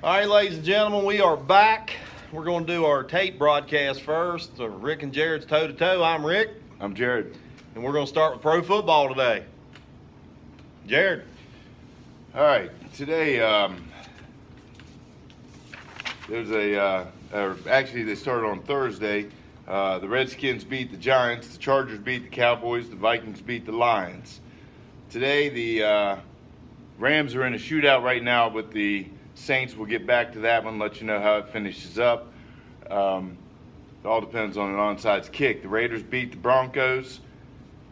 All right, ladies and gentlemen, we are back. We're going to do our tape broadcast first. So Rick and Jared's toe-to-toe. I'm Rick. I'm Jared. And we're going to start with pro football today. Jared. All right, today actually they started on Thursday. The Redskins beat the Giants, the Chargers beat the Cowboys, the Vikings beat the Lions. Today the Rams are in a shootout right now with the Saints. We'll get back to that one, let you know how it finishes up. It all depends on an onside kick. The Raiders beat the Broncos.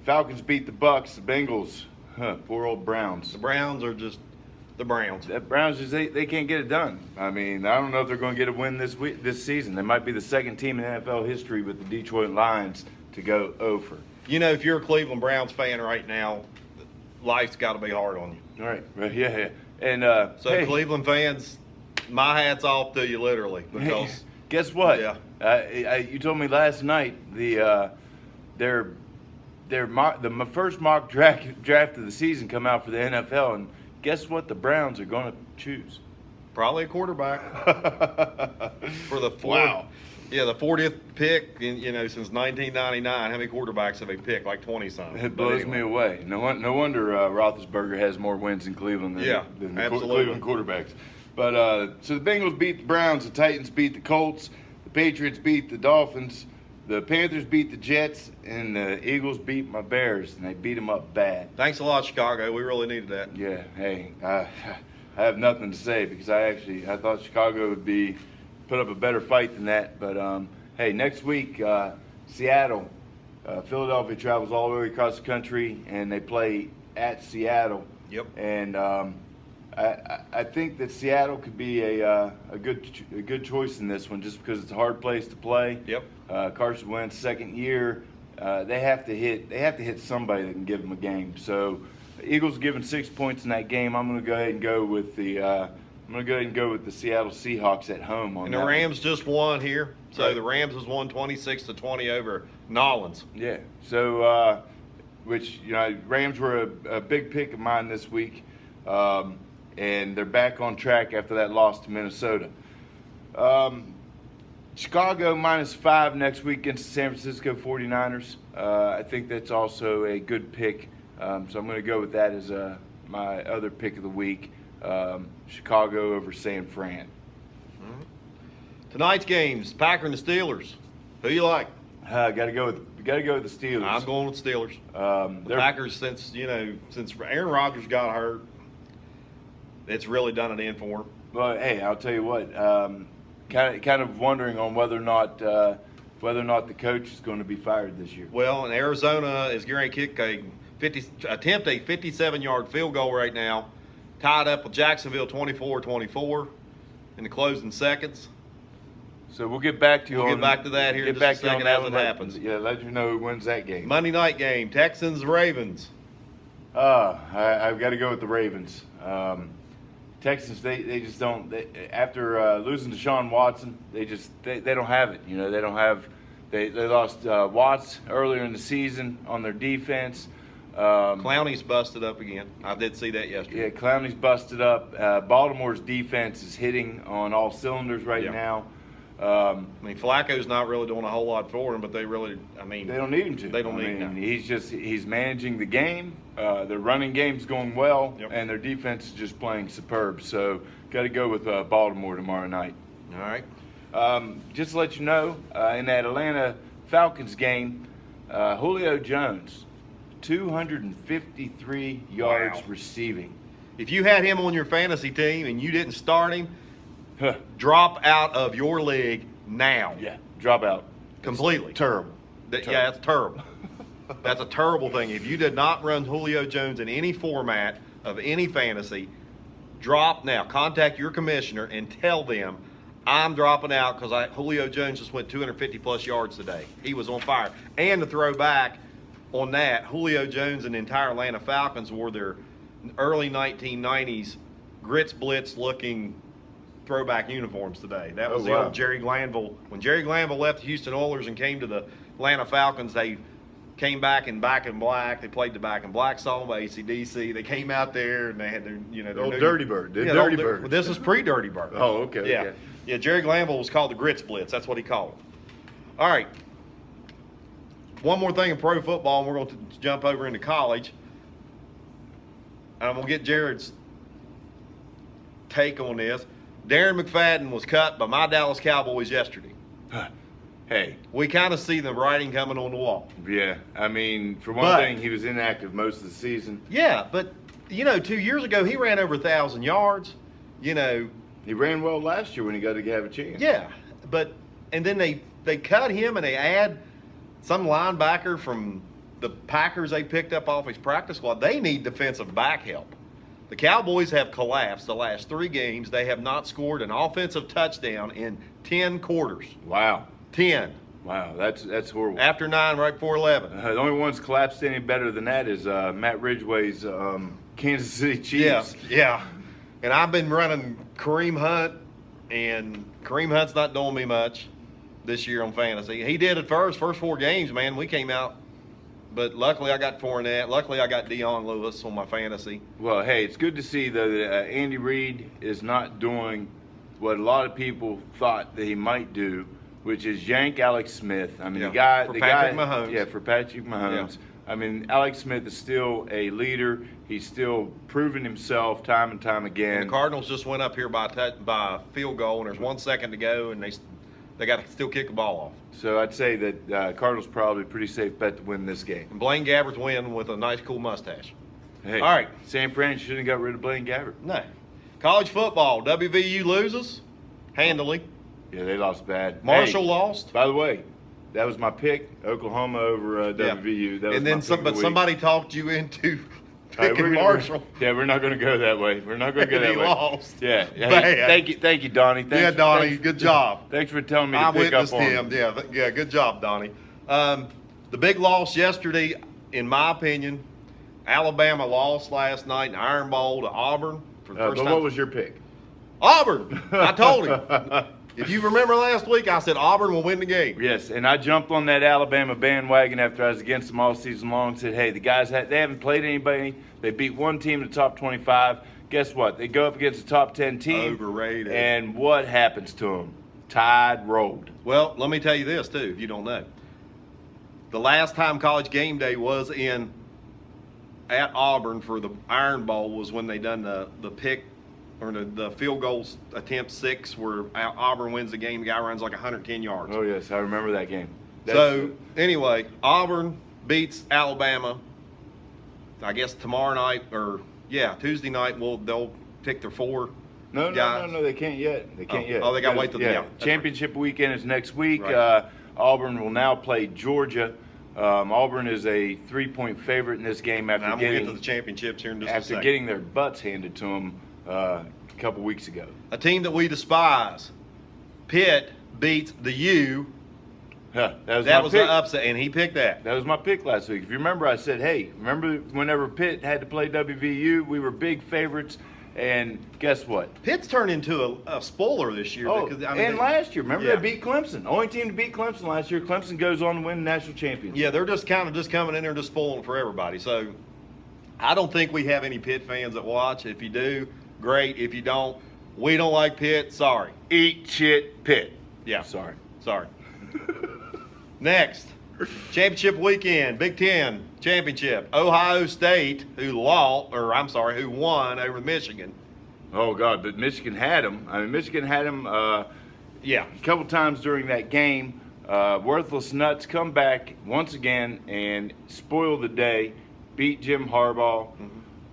Falcons beat the Bucks. The Bengals, poor old Browns. The Browns are just the Browns. The Browns just they can't get it done. I mean, I don't know if they're going to get a win this season. They might be the second team in NFL history with the Detroit Lions to go over. You know, if you're a Cleveland Browns fan right now, life's got to be hard on you. All right, yeah. And so Cleveland fans, my hat's off to you, literally, because guess what? Yeah. You told me last night the first mock draft of the season come out for the NFL, and guess what? The Browns are going to choose probably a quarterback for the Wow. Yeah, the 40th pick, since 1999. How many quarterbacks have they picked? Like 20-something. It blows me away. No wonder Roethlisberger has more wins in Cleveland than the Cleveland quarterbacks. But so the Bengals beat the Browns, the Titans beat the Colts, the Patriots beat the Dolphins, the Panthers beat the Jets, and the Eagles beat my Bears, and they beat them up bad. Thanks a lot, Chicago. We really needed that. Yeah, hey, I have nothing to say because I thought Chicago would put up a better fight than that. But, hey, next week, Seattle, Philadelphia travels all the way across the country, and they play at Seattle. Yep. And I think that Seattle could be a good choice in this one just because it's a hard place to play. Yep. Carson Wentz, second year, they have to hit somebody that can give them a game. So the Eagles given 6 points in that game. I'm going to go ahead and go with the Seattle Seahawks at home on and that. The Rams just won here. So Right. The Rams has won 26-20 over Nolans. Yeah. So Rams were a big pick of mine this week. And they're back on track after that loss to Minnesota. Chicago -5 next week against the San Francisco 49ers. I think that's also a good pick. So I'm going to go with that as my other pick of the week. Chicago over San Fran. Mm-hmm. Tonight's games, Packer and the Steelers. Who you like? Got to go with the Steelers. I'm going with Steelers. The Packers, since Aaron Rodgers got hurt, it's really done it in for him. Well, hey, I'll tell you what. Kind of wondering on whether or not the coach is going to be fired this year. Well, and Arizona is going to kick a 57-yard field goal right now, tied up with Jacksonville 24-24 in the closing seconds. So we'll get back to you. We'll get back to that here in just a second as it happens. Yeah, let you know who wins that game. Monday night game, Texans-Ravens. I've got to go with the Ravens. Texans, they just don't. After losing to Deshaun Watson, they don't have it. They don't have. They lost Watts earlier in the season on their defense. Clowney's busted up again. I did see that yesterday. Yeah, Clowney's busted up. Baltimore's defense is hitting on all cylinders right now. Flacco's not really doing a whole lot for him, but they really, they don't need him to. They don't need him. He's managing the game. Their running game's going well, Yep. and their defense is just playing superb. So, got to go with Baltimore tomorrow night. All right. Just to let you know, in that Atlanta Falcons game, Julio Jones, 253 yards receiving. If you had him on your fantasy team and you didn't start him, drop out of your league now. Yeah, drop out. Completely. It's terrible. Yeah, that's terrible. That's a terrible thing. If you did not run Julio Jones in any format of any fantasy, drop now. Contact your commissioner and tell them, I'm dropping out because Julio Jones just went 250-plus yards today. He was on fire. And to throw back on that, Julio Jones and the entire Atlanta Falcons wore their early 1990s Grits Blitz looking throwback uniforms today. That was old Jerry Glanville. When Jerry Glanville left the Houston Oilers and came to the Atlanta Falcons, they came back in black. They played the back in black song by AC/DC. They came out there and they had their, their Old new- Dirty Bird. The Yeah, Dirty old- Bird. This is pre-Dirty Bird. Oh, okay. Yeah. Okay. Yeah, Jerry Glanville was called the Grits Blitz. That's what he called it. All right. One more thing in pro football, and we're going to jump over into college. And I'm going to get Jared's take on this. Darren McFadden was cut by my Dallas Cowboys yesterday. Hey, We kind of see the writing coming on the wall. yeah. I mean, for one But- thing, he was inactive most of the season. Yeah, but, 2 years ago, he ran over 1,000 yards. He ran well last year when he got to have a chance. Yeah, and then they cut him and they add some linebacker from the Packers they picked up off his practice squad. They need defensive back help. The Cowboys have collapsed the last 3 games. They have not scored an offensive touchdown in 10 quarters. Wow. 10. Wow. That's horrible. After 9, right before 11. The only one's collapsed any better than that is Matt Ridgway's Kansas City Chiefs. Yeah. And I've been running Kareem Hunt, and Kareem Hunt's not doing me much this year on fantasy. He did at first 4 games, man. We came out, but luckily I got Fournette. Luckily I got Deion Lewis on my fantasy. Well, hey, it's good to see though that Andy Reid is not doing what a lot of people thought that he might do, which is yank Alex Smith. I mean, Yeah, the for guy, Patrick Mahomes. Yeah, for Patrick Mahomes. I mean, Alex Smith is still a leader. He's still proven himself time and time again. And the Cardinals just went up here by a field goal, and there's 1 second to go, and they got to still kick the ball off. So I'd say that Cardinals probably a pretty safe bet to win this game. And Blaine Gabbert's win with a nice, cool mustache. Hey, All right. San Fran shouldn't have got rid of Blaine Gabbert. No. College football, WVU loses handily. Yeah, they lost bad. Marshall Hey, lost. by the way, that was my pick, Oklahoma over Yeah. WVU. That was And my then pick of the week. somebody talked you into All right, picking we're gonna- Marshall. Yeah, we're not going to go that way. We're not going to go And that he way. lost. Yeah. Bad. Hey, thank you, Donnie. Yeah, Donnie, good job. Thanks for telling me to I pick up witnessed on him. Yeah, good job, Donnie. The big loss yesterday, in my opinion, Alabama lost last night in Iron Bowl to Auburn for the first But time. what was your pick? Auburn. I told him. If you remember last week, I said Auburn will win the game. Yes, and I jumped on that Alabama bandwagon after I was against them all season long. Said, hey, the guys they haven't played anybody. They beat one team in the top 25. Guess what? They go up against a top 10 team. Overrated. And what happens to them? Tide rolled. Well, let me tell you this, too, if you don't know. The last time College Game Day was at Auburn for the Iron Bowl was when they done the pick or the field goals attempt 6 where Auburn wins the game. The guy runs like 110 yards. Oh, yes, I remember that game. So, anyway, Auburn beats Alabama, I guess tomorrow night, Tuesday night, they'll pick their 4 No, guys. they can't yet. They can't yet. Oh, they gotta wait till the- yeah, that's Championship weekend is next week. Right. Auburn will now play Georgia. Auburn is a 3-point favorite in this game And after I'm going to get to getting the championships here in just a after second. getting their butts handed to them a couple weeks ago. A team that we despise, Pitt beats the U. Huh, that That my was pick. an upset, and he picked that. That was my pick last week. If you remember, I said, hey, remember whenever Pitt had to play WVU, we were big favorites, and guess what? Pitt's turned into a spoiler this year. Oh, because, and last year, remember Yeah. they beat Clemson. Only team to beat Clemson last year. Clemson goes on to win the national championship. Yeah, they're just kind of just coming in there just spoiling for everybody. So I don't think we have any Pitt fans that watch. If you do, great. If you don't, we don't like Pitt. Sorry. Eat shit, Pitt. Yeah. Sorry. Next, championship weekend, Big Ten championship. Ohio State, who won over Michigan. Oh God, but Michigan had them. I mean, Michigan had them Yeah. a couple times during that game. Worthless nuts come back once again and spoil the day. Beat Jim Harbaugh and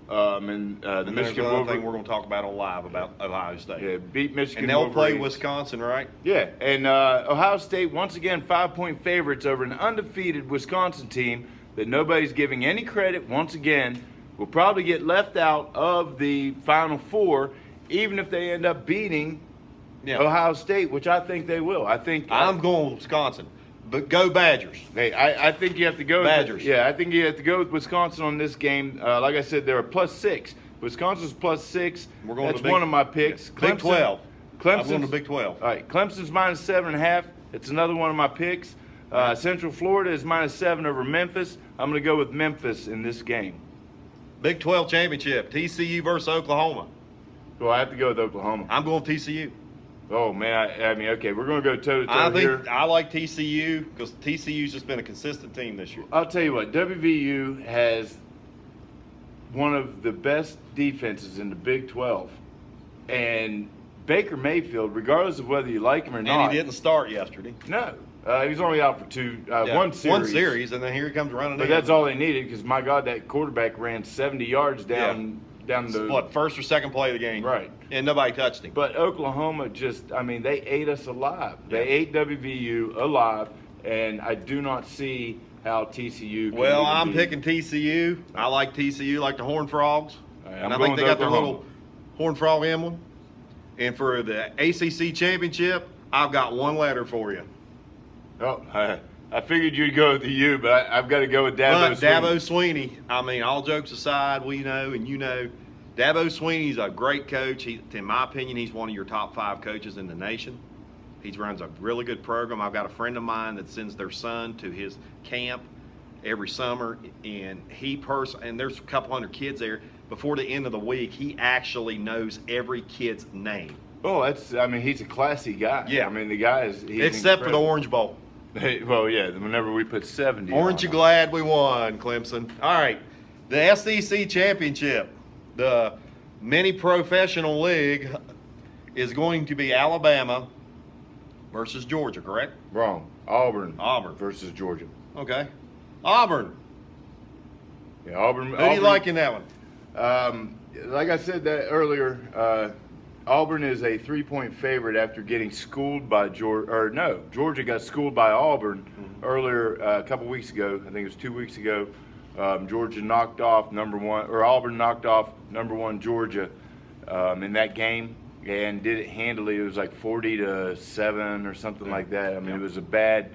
the And there's Michigan another Wolverines. thing we're going to talk about on live about Ohio State. Yeah, beat Michigan. And they'll play Wolverines. Wisconsin, right? Yeah, and Ohio State, once again, 5-point favorites over an undefeated Wisconsin team that nobody's giving any credit, once again, will probably get left out of the Final Four, even if they end up beating Yeah. Ohio State, which I think they will. I think I'm going with Wisconsin, but go Badgers. Hey, I think you have to go Badgers. I think you have to go with Wisconsin on this game. Like I said, they're a +6. Wisconsin's +6. We're going That's to Big- one of my picks. Big 12. I'm going to Clemson's Big 12. All right, Clemson's -7.5. It's another one of my picks. Central Florida is -7 over Memphis. I'm going to go with Memphis in this game. Big 12 championship, TCU versus Oklahoma. Well, I have to go with Oklahoma. I'm going TCU. Oh, man. I mean, okay, we're going to go toe-to-toe I here. think I like TCU because TCU's just been a consistent team this year. I'll tell you what, WVU has one of the best defenses in the Big 12. And Baker Mayfield, regardless of whether you like him or not. And he didn't start yesterday. No. He was only out for Yeah, one series. One series, and then here he comes running But in. that's all they needed because, my God, that quarterback ran 70 yards down the. What, first or second play of the game? Right. And nobody touched him. But Oklahoma just, I mean, they ate us alive. They Yeah. ate WVU alive, and I do not see how TCU can Well, even I'm be- picking TCU. I like TCU, like the Horned Frogs. All right, and I'm I think going they with got their Oklahoma. little Horned Frog emblem. And for the ACC championship, I've got one letter for you. Oh, I figured you'd go with the U, but I've got to go with Dabo. But Dabo Sweeney, I mean, all jokes aside, we know and you know, Dabo Sweeney's a great coach. In my opinion, he's one of your top 5 coaches in the nation. He runs a really good program. I've got a friend of mine that sends their son to his camp every summer, and and there's a couple hundred kids there. Before the end of the week, he actually knows every kid's name. Oh, he's a classy guy. Yeah. I mean, the guy is. He's Except for the incredible. Orange Bowl. Well, yeah, whenever we put 70 Aren't you on. glad we won, Clemson? All right, the SEC championship, the mini professional league, is going to be Alabama versus Georgia, correct? Wrong. Auburn versus Georgia. Okay. Auburn. Yeah, Auburn. Who do you like in that one? Like I said that earlier, Auburn is a 3-point favorite after getting schooled by Georgia. Or no, Georgia got schooled by Auburn earlier a couple weeks ago. I think it was 2 weeks ago. Georgia knocked off Auburn knocked off #1 Georgia in that game and did it handily. It was like 40-7 or something like that. I mean, it was a bad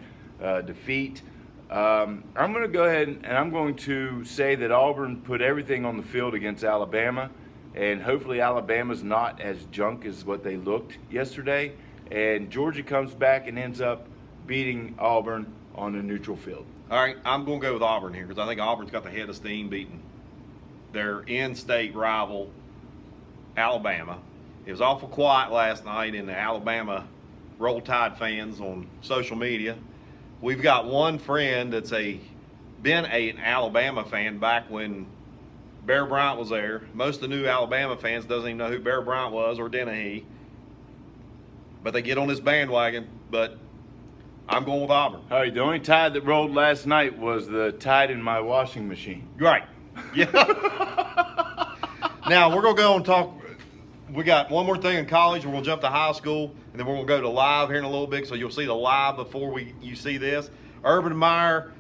defeat. I'm going to go ahead and I'm going to say that Auburn put everything on the field against Alabama, and hopefully Alabama's not as junk as what they looked yesterday, and Georgia comes back and ends up beating Auburn on a neutral field. All right, I'm going to go with Auburn here because I think Auburn's got the head of steam beating their in-state rival, Alabama. It was awful quiet last night in the Alabama Roll Tide fans on social media. We've got one friend that's been an Alabama fan back when Bear Bryant was there. Most of the new Alabama fans doesn't even know who Bear Bryant was or Dennehy. But they get on this bandwagon. But I'm going with Auburn. All right, the only tide that rolled last night was the tide in my washing machine. Right. Yeah. Now, we're going to go and talk. We got one more thing in college. We're going to jump to high school, and then we're going to go to live here in a little bit, so you'll see the live before you see this. Urban Meyer,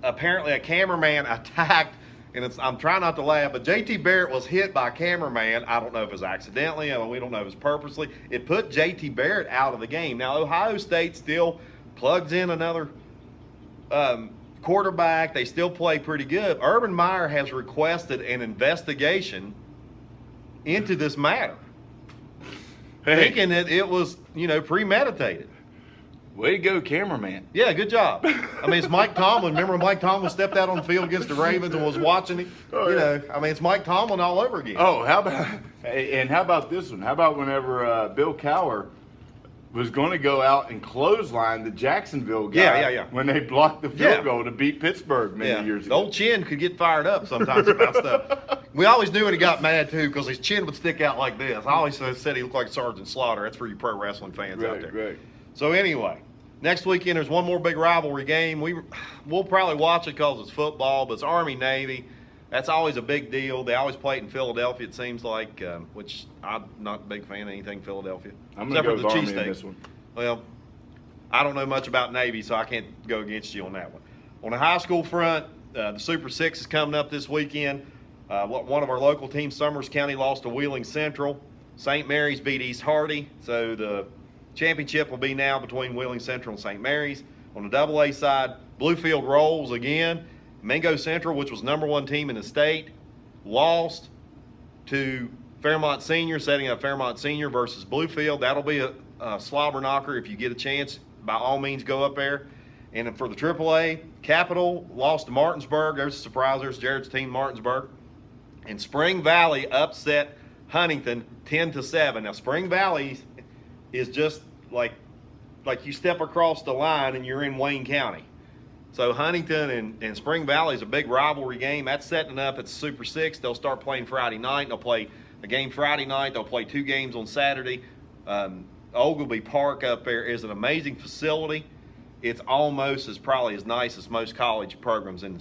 apparently a cameraman attacked, and I'm trying not to laugh, but J.T. Barrett was hit by a cameraman. I don't know if it was accidentally. We don't know if it was purposely. It put J.T. Barrett out of the game. Now, Ohio State still plugs in another quarterback. They still play pretty good. Urban Meyer has requested an investigation into this matter, thinking that it was, premeditated. Way to go, cameraman. Yeah, good job. I mean, it's Mike Tomlin. Remember when Mike Tomlin stepped out on the field against the Ravens and was watching him? Oh, yeah. It's Mike Tomlin all over again. Oh, how about this one? How about whenever Bill Cowher was going to go out and clothesline the Jacksonville guy Yeah. when they blocked the field goal to beat Pittsburgh many years The ago. old chin could get fired up sometimes about stuff. We always knew when he got mad, too, because his chin would stick out like this. I always said he looked like Sergeant Slaughter. That's for you pro wrestling fans out there. Right. So anyway, next weekend there's one more big rivalry game. We'll probably watch it because it's football, but it's Army-Navy. That's always a big deal. They always play it in Philadelphia, it seems like, which I'm not a big fan of anything Philadelphia. I'm going to go with Army in cheesesteak. this one. Well, I don't know much about Navy, so I can't go against you on that one. On the high school front, the Super Six is coming up this weekend. One of our local teams, Summers County, lost to Wheeling Central. St. Mary's beat East Hardy, so the championship will be now between Wheeling Central and St. Mary's. On the AA side, Bluefield rolls again. Mingo Central, which was #1 team in the state, lost to Fairmont Senior, setting up Fairmont Senior versus Bluefield. That'll be a slobber knocker if you get a chance. By all means, go up there. And then for the AAA, Capital lost to Martinsburg. There's a surprise. There's Jared's team, Martinsburg. And Spring Valley upset Huntington 10-7. Now, Spring Valley is just like you step across the line and you're in Wayne County. So Huntington and Spring Valley is a big rivalry game. That's setting up at Super 6. They'll start playing Friday night. They'll play a game Friday night. They'll play 2 games on Saturday. Ogilvy Park up there is an amazing facility. It's almost probably as nice as most college programs in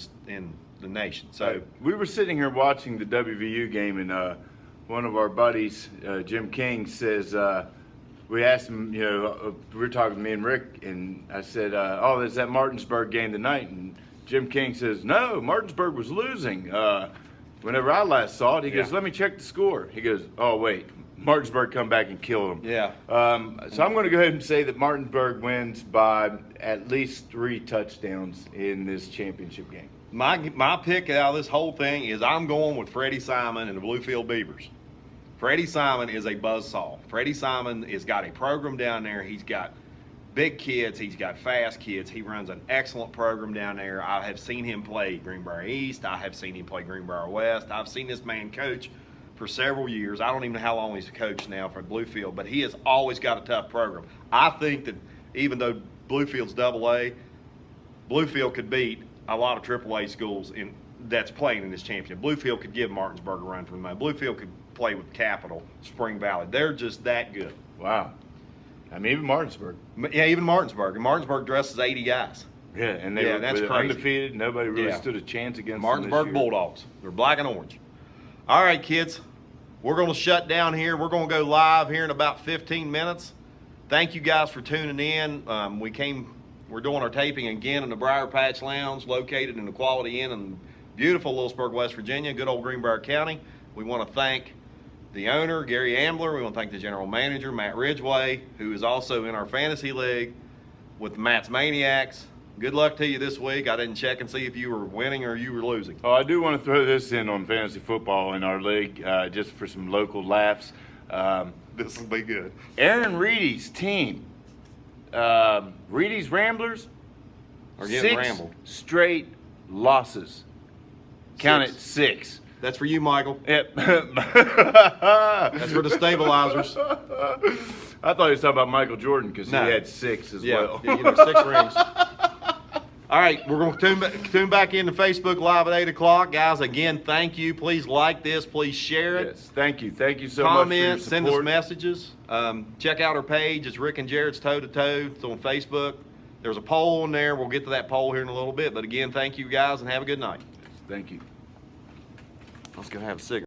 the nation. So we were sitting here watching the WVU game, and one of our buddies, Jim King, says, we asked him, we were talking to me and Rick, and I said, oh, there's that Martinsburg game tonight. And Jim King says, no, Martinsburg was losing. Whenever I last saw it, he goes, let me check the score. He goes, oh, wait, Martinsburg come back and kill them. Yeah. So I'm going to go ahead and say that Martinsburg wins by at least 3 touchdowns in this championship game. My pick out of this whole thing is I'm going with Freddie Simon and the Bluefield Beavers. Freddie Simon is a buzzsaw. Freddie Simon has got a program down there. He's got big kids. He's got fast kids. He runs an excellent program down there. I have seen him play Greenbrier East. I have seen him play Greenbrier West. I've seen this man coach for several years. I don't even know how long he's coached now for Bluefield, but he has always got a tough program. I think that even though Bluefield's AA, Bluefield could beat a lot of AAA schools that's playing in this championship. Bluefield could give Martinsburg a run for the money. Bluefield could play with Capital, Spring Valley. They're just that good. Wow. I mean, even Martinsburg. Yeah, even Martinsburg. And Martinsburg dresses 80 guys. Yeah, and they were that's crazy. undefeated. Nobody really stood a chance against Martinsburg them this year. Bulldogs. They're black and orange. All right, kids. We're going to shut down here. We're going to go live here in about 15 minutes. Thank you guys for tuning in. We're doing our taping again in the Briar Patch Lounge, located in the Quality Inn in beautiful Lewisburg, West Virginia, good old Greenbrier County. We want to thank the owner, Gary Ambler. We want to thank the general manager, Matt Ridgway, who is also in our fantasy league with the Matt's Maniacs. Good luck to you this week. I didn't check and see if you were winning or you were losing. Oh, I do want to throw this in on fantasy football in our league, just for some local laughs. This will be good. Aaron Reedy's team, Reedy's Ramblers, Are getting 6 rambled. straight losses. Count it, 6. That's for you, Michael. Yep. That's for the stabilizers. I thought he was talking about Michael Jordan because No. he had 6 as well. Yeah, 6 rings. All right, we're going to tune back into Facebook Live at 8 o'clock. Guys, again, thank you. Please like this. Please share it. Yes, thank you. Thank you so much for your Comment, support. send us messages. Check out our page. It's Rick and Jared's Toe to Toe. It's on Facebook. There's a poll in there. We'll get to that poll here in a little bit. But again, thank you guys and have a good night. Thank you. Let's go have a cigarette.